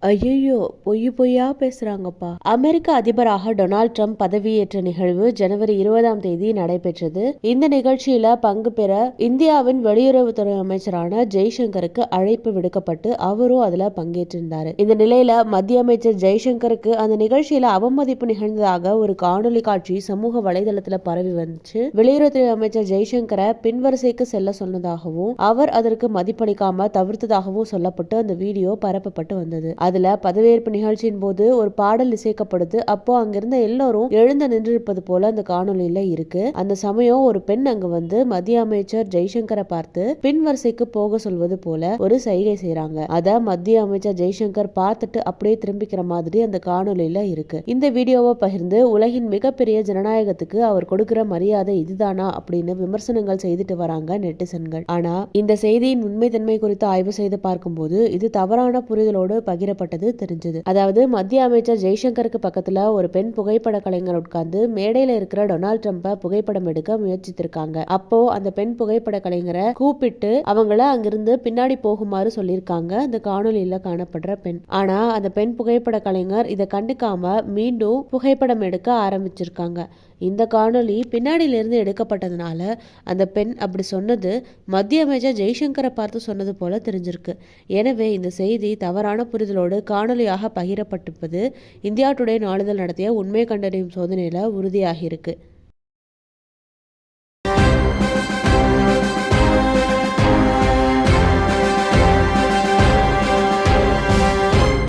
ஐயோ, பொய்யா பேசுறாங்கப்பா. அமெரிக்க அதிபராக டொனால்ட் ட்ரம்ப் பதவியேற்ற நிகழ்வு ஜனவரி 20 நடைபெற்றது. இந்த நிகழ்ச்சியில பங்கு பெற இந்தியாவின் வெளியுறவுத்துறை அமைச்சரான ஜெய்சங்கருக்கு அழைப்பு விடுக்கப்பட்டு அவரும் அதுல பங்கேற்றிருந்தாரு. இந்த நிலையில மத்திய அமைச்சர் ஜெய்சங்கருக்கு அந்த நிகழ்ச்சியில அவமதிப்பு நிகழ்ந்ததாக ஒரு காணொலி காட்சி சமூக வலைதளத்துல பரவி வந்துச்சு. வெளியுறவுத்துறை அமைச்சர் ஜெய்சங்கரை பின்வரிசைக்கு செல்ல சொன்னதாகவும் அவர் அதற்கு மதிப்பளிக்காம தவிர்த்ததாகவும் சொல்லப்பட்டு அந்த வீடியோ பரப்பப்பட்டு வந்தது. அதுல பதவியேற்பு நிகழ்ச்சியின் போது ஒரு பாடல் இசைக்கப்படுது. அப்போ அங்கிருந்த எல்லோரும் எழுந்து நின்றிருப்பது போல அந்த காணொலியில இருக்கு. அந்த சமயம் ஒரு பெண் அங்க வந்து மத்திய அமைச்சர் ஜெய்சங்கரை பார்த்து பின் வரிசைக்கு போக சொல்வது போல ஒரு சைகை செய்யறாங்க. அத மத்திய அமைச்சர் ஜெய்சங்கர் பார்த்துட்டு அப்படியே திரும்பிக்கிற மாதிரி அந்த காணொலியில இருக்கு. இந்த வீடியோவை பகிர்ந்து உலகின் மிகப்பெரிய ஜனநாயகத்துக்கு அவர் கொடுக்கிற மரியாதை இதுதானா அப்படின்னு விமர்சனங்கள் செய்துட்டு வராங்க நெட்டிசன்கள். ஆனா இந்த செய்தியின் உண்மைத்தன்மை குறித்து ஆய்வு செய்து பார்க்கும்போது இது தவறான புரிதலோடு பகிரப்பட்டது தெரிஞ்சது. அதாவது மத்திய அமைச்சர் ஜெய்சங்கருக்கு பக்கத்துல ஒரு பெண் புகைப்பட கலைஞர் உட்கார்ந்து மேடையில இருக்கிற டொனால்ட் ட்ரம்பை புகைப்படம் எடுக்க முயற்சித்திருக்காங்க. அப்போ அந்த பெண் புகைப்பட கலைஞரை கூப்பிட்டு அவங்கள அங்கிருந்து பின்னாடி போகுமாறு சொல்லியிருக்காங்க அந்த காணொலியில காணப்படுற பெண். ஆனா அந்த பெண் புகைப்பட கலைஞர் இதை கண்டுக்காம மீண்டும் புகைப்படம் எடுக்க ஆரம்பிச்சிருக்காங்க. இந்த காணொலி பின்னாடியில இருந்து எடுக்கப்பட்டதுனால அந்த பெண் அப்படி சொன்னது மத்திய அமைச்சர் ஜெய்சங்கரை பார்த்து சொன்னது போல தெரிஞ்சிருக்கு. எனவே இந்த செய்தி தவறான புரிதலோடு காணொலியாக பகிரப்பட்டிருப்பது இந்தியா டுடே நாளிதழ் நடத்திய உண்மை கண்டறியும் சோதனையில உறுதியாகியிருக்கு.